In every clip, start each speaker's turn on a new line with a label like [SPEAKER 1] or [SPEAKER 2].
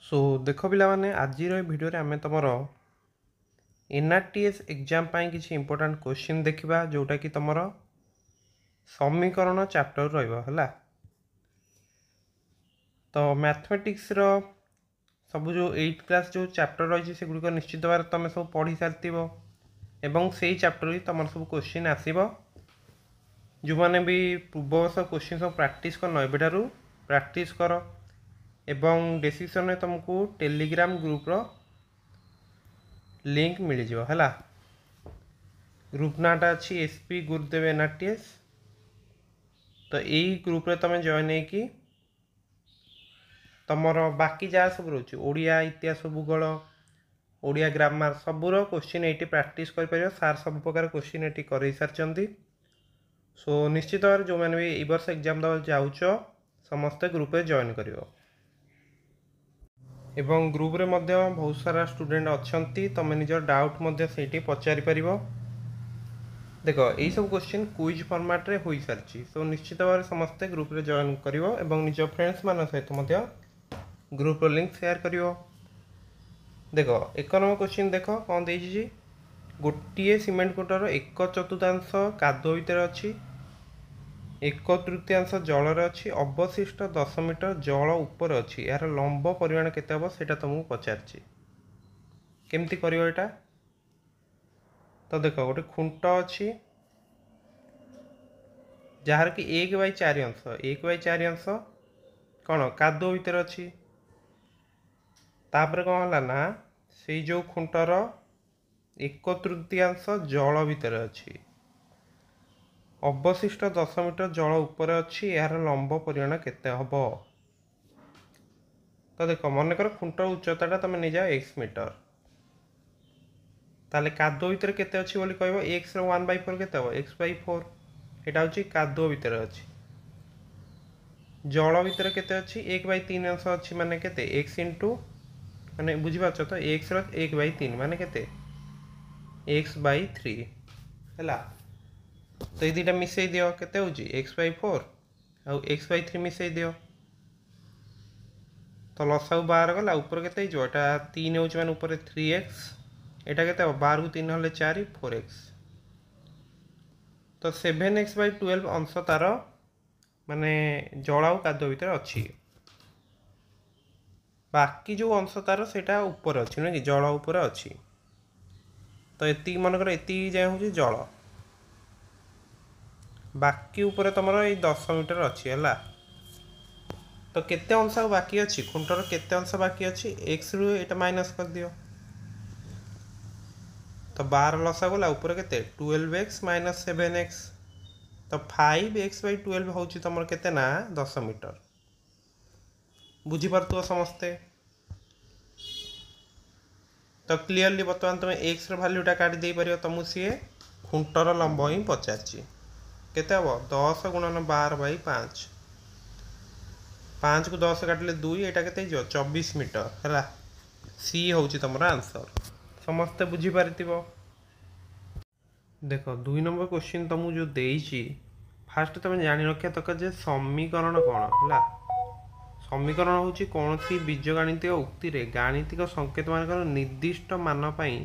[SPEAKER 1] सो देख पे आज भिडियो आम तुम एनआरटीएस एग्जाम किसी इंपोर्टाट क्वेश्चन देखा जोटा कि तुम समीकरण चैप्टर रहा तो मैथमेटिक्स सब जो 8th क्लास जो चैप्टर रही से गुड़िक निश्चित भाव तुम सब पढ़ी सारी एवं से चैप्टर ही तुम सब क्वेश्चन आसब जो मैंने भी पूर्ववर्ष क्वेश्चन सब प्रैक्टिस करन एबेठारु प्रैक्टिस कर एवं डिस्क्रिप्शन में तुमको टेलीग्राम ग्रुप रो लिंक मिल जाओ है ग्रुप नाटा अच्छी एसपी गुरुदेव एनआरटीएस तो यही ग्रुप रे तुम जॉइन होगी तुमर बाकी जहाँ सब रोचे ओडिया इतिहास भूगोल ओडिया ग्रामर सबूर क्वेश्चन ये प्रैक्टिस कर सार सब प्रकार क्वेश्चन ये कर सारी सो निश्चित भाव जो मैंने भी वर्ष एग्जाम देवा जाऊच समस्ते ग्रुप रे जॉइन कर एवं ग्रुप रे मध्य बहुत सारा स्टूडेंट अच्छी तुम निज डाउट से पचारि पार देख यही सब क्वेश्चन क्विज फॉर्मेट रे हो सारी सो निश्चित भाव समस्ते ग्रुप रे जॉइन कर निज फ्रेंड्स मान सहित ग्रुप लिंक शेयर कर देख 1 नंबर क्वेश्चन देख कौन दे गोटे सीमेंट कोटर 1/4 कादुआ भितर अच्छी 1/3 जलर अच्छी अवशिष्ट 10 मीटर जल उपर अच्छी यार लंब परिमाण केते हम से तुमको पचार केमती कर तो देख गोटे खुंट अच्छी जार कि 1/4 अंश 1/4 अंश कौन कादुआ भितर अच्छी तापर कौन है ना से जो खुंटर 1/3 जल भितर अच्छी अवशिष्ट 10 मीटर जल उपर अच्छी यार लंब परिमाण केते हम तो देख मनकर खुंटर उच्चता तुम नहीं जाओ x मीटर ताले कादुआ भितर केते अच्छी बोली कहबो x रो 1/4 केते हो x/4 एटा होची कादुआ भितर अच्छी जल भितर केते अच्छी 1/3 अंश अच्छी माने केते x इंटू माने बुझी पाछ तो x रो 1/3 माने केते x/3 हैला तो ये दुटा मिसई दियो केते होची x/4 आउ x/3 मिसई दियो तो लसाउ बाहर गला ऊपर केते जो एटा 3 होची माने ऊपर 3x एटा केते हो 12 को 3 हले 4 4x तो 7x/12 अंश तार माने जलाउ कादो भीतर अच्छी बाकी जो अंश तार सेटा ऊपर अच्छी न कि जल ऊपर अच्छी तो एति मनकर एति जाय होची जल बाकी ऊपर तुम ये 10 मीटर अच्छी है तो केते अंश बाकी अच्छी खुंटर केते अंश बाकी अच्छी x रु एटा माइनस कर दियो तो 12 लसा गला ऊपर केते 12x माइनस 7x तो 5x/12 होची तुम केते ना 10 मीटर बुझी पारतुओ समस्ते तो क्लियरली बर्तमान तुम x रो वैल्यूटा काटी दे परियो तुमु सी खुंटर लंब ही पचारची केते हम 10 × 12/5 5 को 10 काटिले 2 एटा केते जो 24 मीटर है सी होची तुम आंसर समस्ते बुझी पारिथिबो देखो 2 नंबर क्वेश्चन तुमको जो देइची फास्ट तुम जानि रखिया तक जे समीकरण कौन है समीकरण होची कोनोसी बीजगणितीय उक्ति रे गाणितिक संकेत मानकर निर्दिष्ट मान पई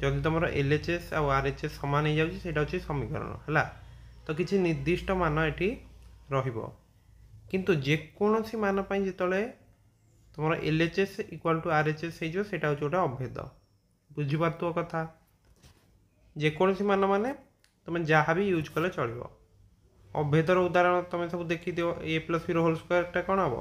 [SPEAKER 1] जदि तुम एलएचएस और आरएचएस समान हो जाउची सेटा होची समीकरण है तो किसी निर्दिष्ट मान ये रहिबो किंतु जेकोसी मान जिते तुम एलएचएस इक्वाल टू आरएचएस हो सेटा होची गोटे अभेद बुझी पारतुओ कथा जेकोसी मान माने तुम जहाँ भी यूज कले चलो अभेदर उदाहरण तुम सब देखी दियो a+b होल स्क्वायर कौन हम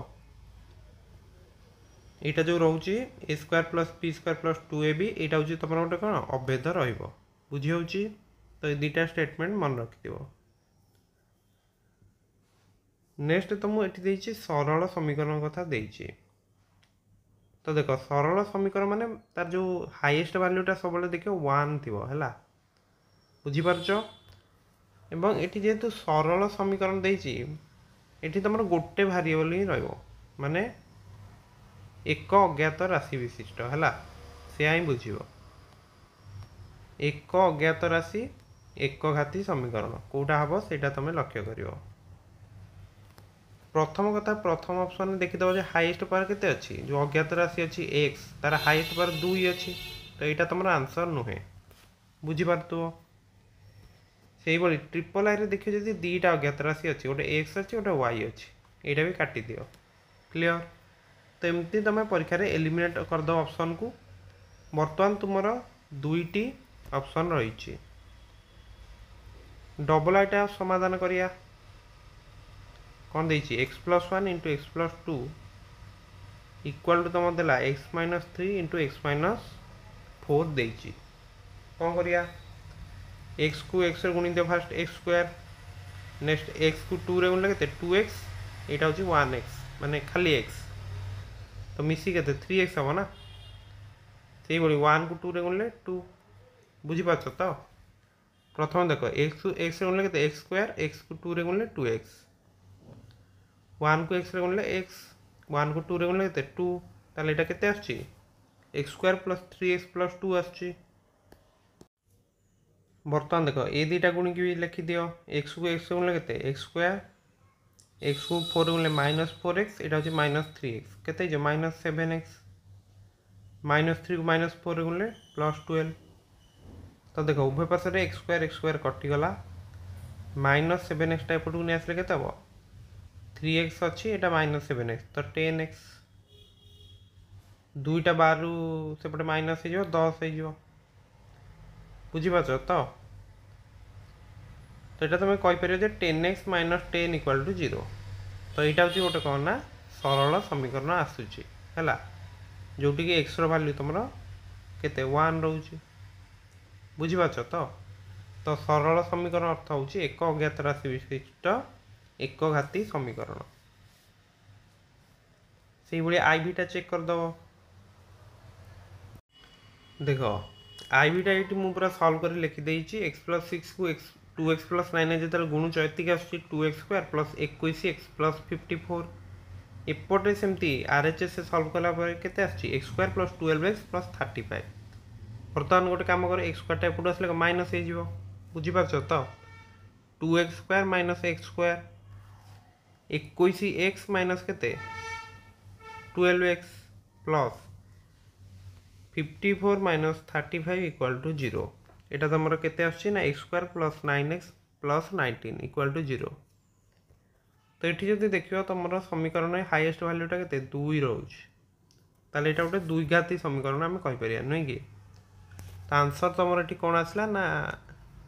[SPEAKER 1] यहाँ जो रोचे a² + b² + 2ab यहाँ हूँ तुम गोटे कौन अभेद रुझी हो तो ये दुटा स्टेटमेंट मन रखिथ नेक्स्ट तुमको ये सरल समीकरण कथा देइछि तो देख सरल समीकरण माने तार जो हाईएस्ट वैल्यूटा सब देख 1 थी है बुझीपारच एवं ये जेहेतु सरल समीकरण देइछि एठी तुम गोटे भारिएबल ही रहिबो माने एक अज्ञात राशि विशिष्ट है से ही बुझिबो एक अज्ञात राशि एक घाती समीकरण कौटा हम से तुम लक्ष्य कर प्रथम कथा प्रथम ऑप्शन देखिदेव जो हाईएस्ट पावर केते अच्छी जो अज्ञात राशि अच्छी एक्स तार हाईएस्ट पावर 2 अच्छी तो यहाँ तुम आंसर नुहे बुझीपार से ट्रिपल आई देखिए जब दीटा अज्ञात राशि अच्छी गोटे एक्स अच्छी गोटे वाई अच्छी यहाँ भी काटी दियो क्लियर। तो एमती तुम परीक्षा एलिमिनेट करद ऑप्शन को बर्तमान तुमर दुईटी ऑप्शन रही डबल आईटा समाधान करिया कौन देछि x plus 1 into x plus 2 equal to तुम देला x minus 3 into x minus 4 देछि कौन करिया एक्स को एक्स गुणी दियो first x square next x को 2 रे गुणले केते 2x एटा होछि 1x माने खाली x तो मिसी केते 3x हबो ना सेही बड़ी 1 को 2 रे गुणले 2 बुझी पाछो तो प्रथम देखो x को x रे गुणले केते x स्क्वायर x को 2 रे गुणले 2x 1 को x रे गुणले x 1 को 2 रे गुणले केते 2 ताले एटा केते आछी x square plus 3x plus 2 आछी। बर्तमान देख ए दुटा गुणी की भी लिखि दियो एक्स को एक्स गुणले केते एक्स स्क्वायर एक्स को 4 गुणले -4x एटा होची -3x केते जे -7x -3 को -4 गुणले +12 तो देखो उभय पास रे x स्क्वायर कटि गला -7x टाइप टू ने आसले केते हबो 3x अछि एटा -7x तो 10x दुईटा बारु सेपटे माइनस हो 10 हो बुझीपार तो यहाँ तुम कहीपर 10x माइनस 10 इक्वाल टू 0 तो यहाँ हूँ गोटे कौन ना सरल समीकरण आसूची है जोटि एक्स रैल्यू तुम केते 1 रोचे बुझीपार तो सरल समीकरण अर्थ हूँ एक अज्ञात राशि विशिष्ट एक घाती समीकरण से भाई आईटा चेक करदेव देख आईटा ये मुझे पूरा सल्व कर लिखिदे एक्स प्लस 6 को एक्स 2x प्लस 9 जो गुणुच एतिक आस 2x square plus 21x plus 54 एपटे सेमती RHS सल्व कलापर केते आछि x square plus 12x plus 35 बर्तमान गोटे काम कर एक्स स्क्वायर एपटे आसले माइनस हो बुझीपार तो 2x square minus x square 21x minus केते 12x plus 54 minus 35 equal to 0 एटा तुम केते आछि ना x square plus 9x plus 19 equal to 0 तो ये जब देखिए तुम समीकरण हाईएस्ट वैल्यूटा के 2 रोचे ताले एटा गोटे द्विघाती समीकरण आम कहीपर नुह कि तो आंसर तुम ये कौन आसला ना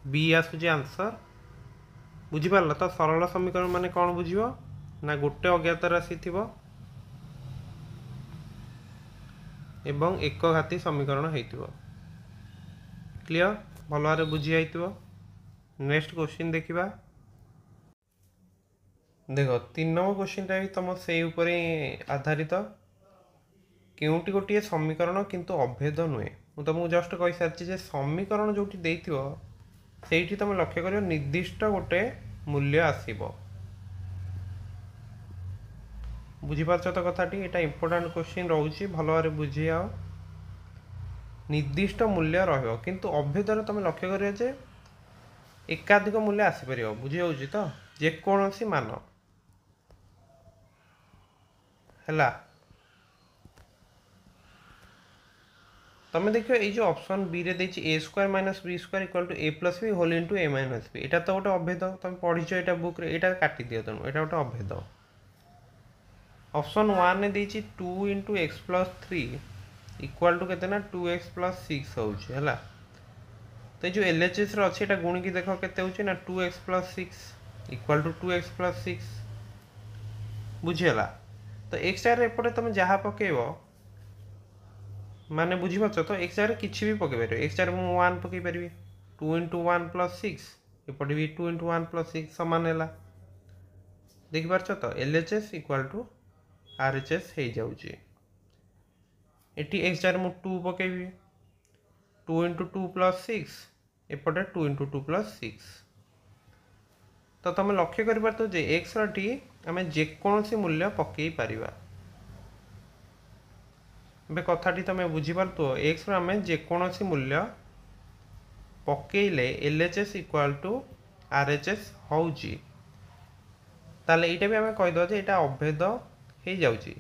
[SPEAKER 1] बी आसूची आंसर बुझीपार तो सरल समीकरण माने कौन बुझ ना गोटे अज्ञात राशि थी एवं एक घाती समीकरण हो क्लियर भल भाव बुझी जाइथिबो। नेक्स्ट क्वेश्चन देखिबा देखो 3 नंबर क्वेश्चन भी तुम से ऊपर आधारित केउटी गोटे समीकरण किंतु अभेद नुहे मुझे तुमको जस्ट कही सारी समीकरण जो से तुम लक्ष्य कर निर्दिष्ट गोटे मूल्य आसब बुझीपार तो कथाटी यहाँ इंपोर्टाट क्वेश्चन रोचे भल भाव बुझी आओ निर्दिष्ट मूल्य किंतु अभेदर तुम लक्ष्य कर एकाधिक मूल्य आसीपर बुझी जाऊँ तो जेकोसी मान है तुम देख ये जो ऑप्शन बी रे देछि a square minus b square equal to a plus b whole into a minus b एटा तो गोटे अभेद तुम पढ़ीच यहाँ बुक रे एटा काटी दियो तेणु यहाँ गोटे अभेद ऑप्शन 1 ने देछि 2 into x plus 3 equal to केते ना 2x प्लस 6 होउछि हला तो जो LHS रो अछि एटा गुणी की देखो केते होउछि ना 2x plus 6 equal to 2x plus 6 बुझियला तो x चार एपटे तुम जहाँ पकेबो माने बुझी पाछ तो x चार किछि भी पके परबे x चार मु 1 पके परबी 2 इंटू 1 प्लस 6 एपटे भी 2 इंटू 1 प्लस 6 समान हैला देखि पाछ तो LHS इक्वल टू RHS हो जाउछि एटी एक्स चार मु 2 पकेबी 2 इंटू 2 प्लस 6 एपटे 2 इंटू 2 प्लस 6 तो तुम लक्ष्य कर पार्थ जे एक्स टी आम जेकोसी मूल्य पकई पारिबा बे कथाटी तुम बुझीपार एक्स आम जेकोसी मूल्य पकईले LHS इक्वल टू RHS होउछि ताले एटा भी आम कहीदे जे एटा अभेद हो जाऊँगी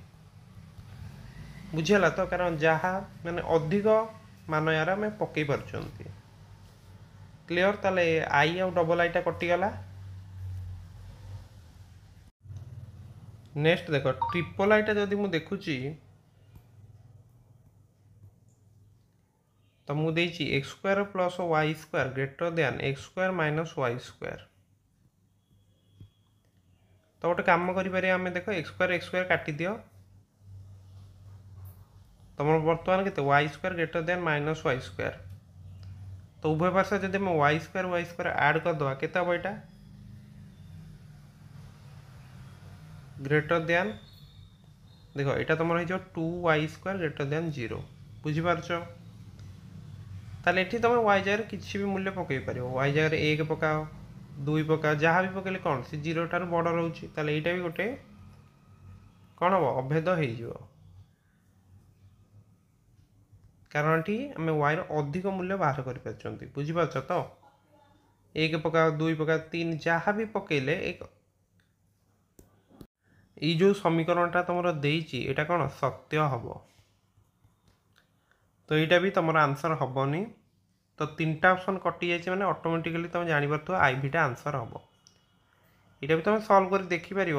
[SPEAKER 1] बुझीगला तो कारण जहाँ माने अधिक मान यार आम पकई पार्टी क्लीयर ताले आई आउ डबल आईटा कटिगला नेक्स्ट देख ट्रिपल आईटा जदि मु देखुची तो मुझे x square plus y square greater than x square minus y square तो गोटे कम करें आम देख एक्स स्क्वायर काटी दियो तुम बर्तमान के y square greater than minus y square तो उभय पार्श्व जब वाई स्क्वायर ऐड करदे के यहाँ ग्रेटर दैन देख यहाँ तुम हो 2y स्क्वायर ग्रेटर दैन 0 बुझीपार ताले ये तुम y जगह किसी भी मूल्य पकई पार y जगह 1 पकाओ 2 पकाओ जहाँ भी पकड़े कौन सी 0 ठार बड़ रोचे यहाँ भी गोटे कौन हम अभेद हो कारण ये आम y अधिक मूल्य बाहर कर बुझीपार तो 1 पकाओ 2 पकाओ 3 जहाँ भी पकईले एक ये जो समीकरणटा तुम देती यहाँ कौन सत्य हम तो यहाँ भी तुम आंसर हेनी तो 3टा ऑप्शन कटि जाए मैंने ऑटोमेटिकली तुम जापर आईटा आंसर हम यहाँ भी तुम सॉल्व कर देखिपर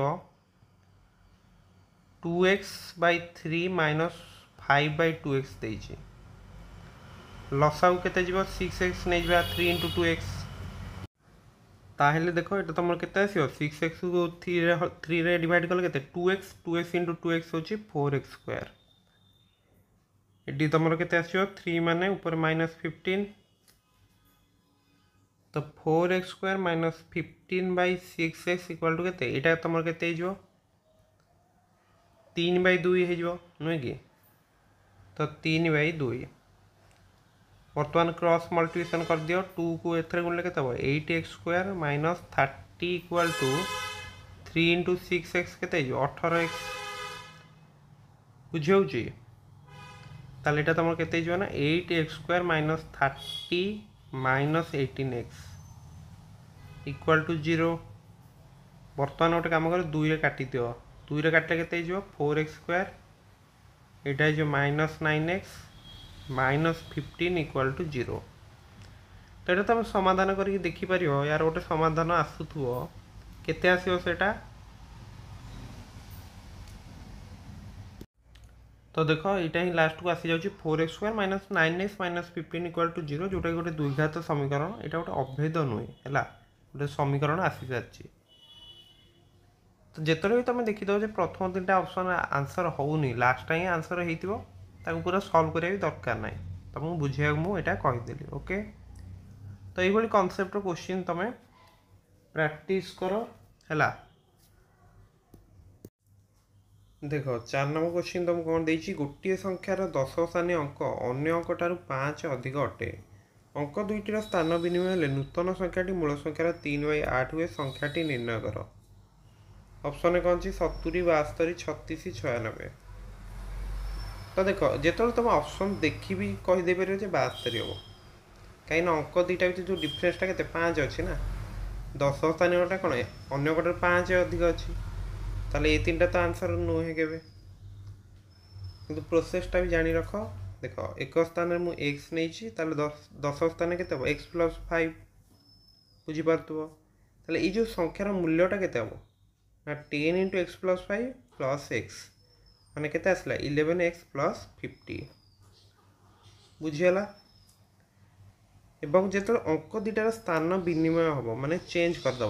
[SPEAKER 1] 2x/3 माइनस 5/2x देती लसाऊ के 6x नहीं जा 3 × 2x ताहले देखो ये तुम के 6x को 3 रे डिवाइड कले के 2x 2x × 2x हूँ 4x स्क्वायर ये तुम के 3 माने ऊपर -15 तो 4x square minus 15/6x equal to के यहाँ तुम के 3/2 हो नुहे कि तो 3/2 बर्तमान क्रॉस मल्टीप्लिकेशन कर दियो 2 को एथरे गुणले के 8x square minus 30 equal to 3 × 6x के 18x बुझे ताले এটা তোমার কেতে হইব না 8x square minus 30 minus 18x equal to 0 বর্তমান গোটে কাম করে 2 রে কাটি দিও 2 রে কাটলে কেতে হইব 4x স্কয়ার এটা হইব minus 9x minus 15 equal to 0 तो ये तुम समाधान करके देखिपर यार गोटे समाधान आसुथो केते आसीबो सेटा तो देख यहाँ ही लास्ट को आसी जाऊँगी 4x square minus 9x minus 15 equal to 0 जोटा गोटे द्विघात समीकरण यहाँ गोटे अभेद नुहे है गोटे समीकरण आसी सारी तो जिते भी तुम देखीद प्रथम 3टा ऑप्शन आंसर होनी लास्ट ही आंसर हो पूरा सॉल्व करिया भी दरकार ना तुमको बुझे मुझे कहीदेली ओके तो ये कॉन्सेप्ट क्वेश्चन तुम प्रैक्टिस कर है देख 4 नंबर क्वेश्चन तुम कौन देती गोटे संख्यार 10 स्थानीय अंक अन्य अंक ठार 5 अधिक अटे अंक दुईटर स्थान विनिमय हेले नूतन संख्याटी मूल संख्यार 3/8 हुए संख्याटी निर्णय कर ऑप्शन कौन 70 72 36 96 तो देख जो तुम ऑप्शन देखी भी कहीदे पार 72 हम कहीं अंक दुईटा भर जो डिफरेन्सटा के 5 अच्छी ना 10 स्थानीयटा कौन अन्य कटार 5 अधिक अच्छी ताले ये 3टा तो आंसर नुहे के किंतु प्रोसेसटा भी जानी रख देख एक स्थान में मुझे एक्स नहीं 10 स्थान के एक्स प्लस 5 बुझीपार ये जो संख्यार मूल्यटा के 10 × x प्लस 5 प्लस एक्स माने केते आसला 11x प्लस 50 बुझीगला एवं जो अंक दुईटार स्थान विनिमय हम माने चेंज करदे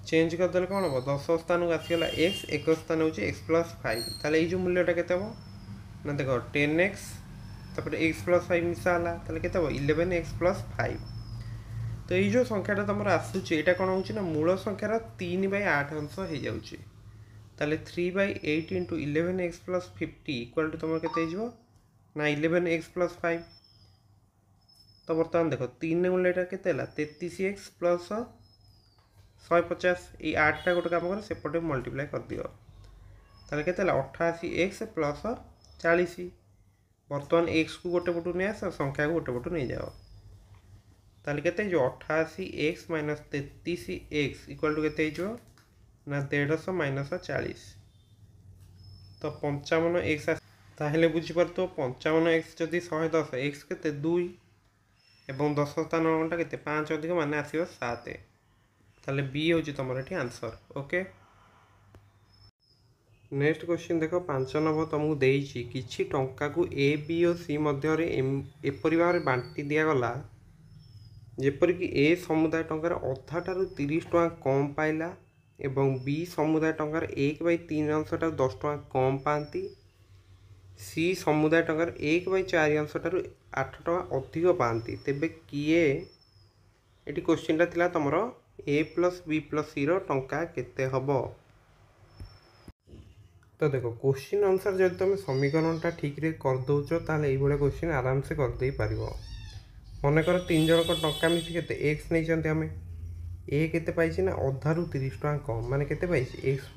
[SPEAKER 1] चेंज करदे कौन हम 10 स्थान को आसीगला एक्स एक स्थान हूँ एक्स प्लस 5 ताले ये मूल्यटा के ना देख 10x तापर एक्स प्लस 5 मिसाला ताले के 11x प्लस 5 तो ये जो संख्याटा तुम आसूँ यहाँ कौन हो मूल संख्यार 3/8 अंश हो जाऊँगी ताले 3/8 × 11x प्लस 50 इक्वल टू तुम के ना 11x प्लस 5 तो बर्तमान देख 3 मूल्यटा के 33x प्लस 150 ये 8टा गोटे कम कर सेपटे मल्टीप्लाई कर दियो ताले के 88x प्लस 40 बर्तमान x को गोटे पटू नहीं आस संख्या को गोटे पटू नहीं जाओ ताले केते जो 88x minus 33x equal to केते जो ना 150 माइनस 40 तो 55x ताहले बुझी परतो 55x जदि 110 x केते 2 एवं 10 स्थान घंटा केते 5 अधिक माने आसीबो 7 ताले बी होची तमर एठी आंसर ओके। नेक्स्ट क्वेश्चन देखो 5 नंबर तुमको देइछि किछि टंका को ए बी और सी मध्य रे एपरि भाबरे बांटी दिया गला जेपरि कि ए समुदाय टंकार अधा ठारू 30 टका कम पाइला एवं बी समुदाय टंकार 1/3 अंश ठारू 10 टका कम पाती सी समुदाय टंकार 1/4 अंश ठारू 8 टका अधिक पाती तेबे किए एटी क्वेश्चन थिला तमर ए प्लस बी प्लस सी रो टंका केते हबो। तो देखो क्वेश्चन अनुसार जब तुम समीकरणटा ठीक रे कर दौच ताले ये क्वेश्चन आराम से कर दे पारिबो। मन कर 3 जन को टंका मिसी केते एक्स नै चंते हमें ए केते पाइछि ना अधारू 30 टका कम माने केते पाइछि x/2 -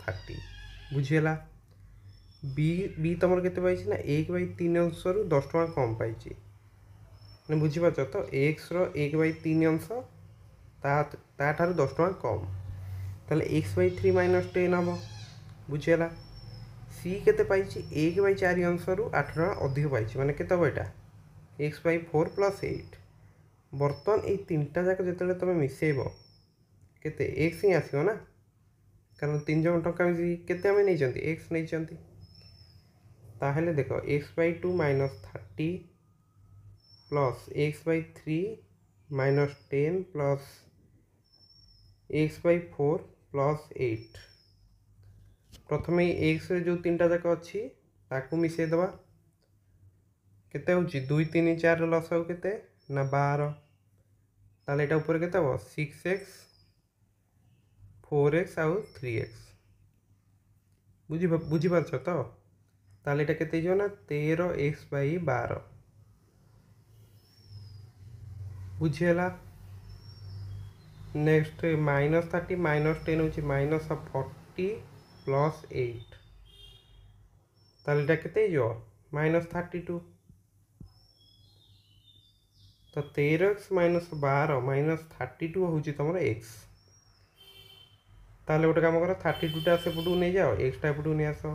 [SPEAKER 1] 30 बुझियला। बी तमर केते पाइछि ना 1/3 अंश रु 10 टका कम पाइछि ने बुझि पाछ तो x रो 1/3 अंश ता ठारू 10 टका कम ताले x/3 - 10 हबो बुझियला। सी केते पाइछि 1/4 अंश रु 8 टका अधिक पाइछि माने केते होइटा x/4 + 8 बर्तन ये तीनटा जाक जो तुम मिसेब केते एक्स ही आसो ना कारण 3 जन टंका मिसी केते आमे नै जंती एक्स नै जंती ताहेले देखो x/2 - 30 plus x/3 - 10 plus x/4 plus 8 प्रथमे एक्स रे जो तीनटा जाक अछि ताकू मिसे दबा केते होची 2 3 4 लसाउ केते ना 12 ताले एटा ऊपर केते हो 6x 4x आउ 3x बुझी पारछ तो ताले एटा केते जो ना 13x/12 बुझियला। नेक्स्ट -30 - 10 होची -40 प्लस 8 ताले एटा केते जो -32 तो 13x - 12 - 32 होची तमरो x ताले गोटे काम कर 32 टा से पटू नै जाओ x टा पटू नै आसो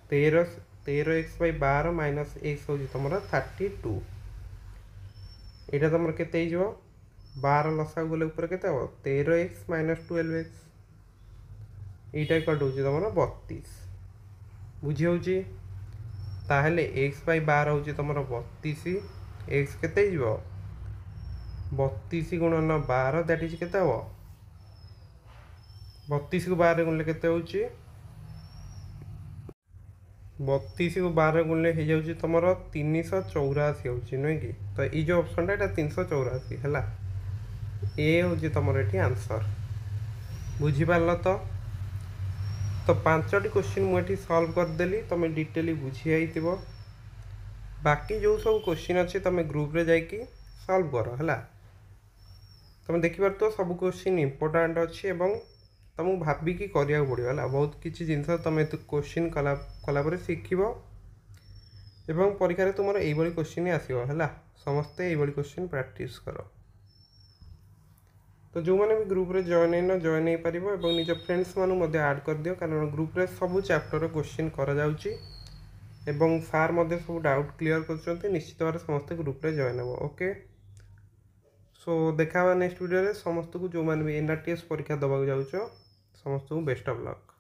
[SPEAKER 1] 13x/12 - x होची तमरो 32 एटा तमरो केते जो 12 लसा गले ऊपर केते हो 13x - 12x एटा इक्वल होची तमरो 32 बुझी होची ताहले x/12 होची तमरो 32 x केते जीवो 32 गुणन 12 दैट इज केते हो 32 को 12 गुणले केते होची 32 को 12 गुणले हे जाउची तमरो 384 होची नै कि तो ई जो ऑप्शन टा 384 हैला ए होची तमरो एठी आंसर बुझी पारलो तो 5टी क्वेश्चन मुझे सॉल्व कर देली तुम डिटेली बुझी आईथिबो बाकी जो सब क्वेश्चन अच्छे तुम ग्रुप रे जाइकी सॉल्व कर हैला तुम देखि पार तो सब क्वेश्चन इंपोर्टेंट अच्छी एवं तुमको भाबिकी करिया पड़ो है बहुत किसी जिनस तुम क्वेश्चन कला शिखब एवं परीक्षा रे तुम यही क्वेश्चन आसो है समस्ते यही क्वेश्चन प्रैक्टिस कर तो जो मैंने भी ग्रुप रे जॉइन हो पार और निज फ्रेंड्स मानू ऐड कर दियो कारण ग्रुप रे सब चैप्टर क्वेश्चन करा जाउची एवं सार मध्य सब डाउट क्लियर कर निश्चित भाव समस्त ग्रुप रे जॉइन हो ओके। सो देखा नेक्स्ट वीडियो रे समस्त को जो मैंने भी NRTS परीक्षा दबाक जाउछो समस्त को बेस्ट ऑफ लक।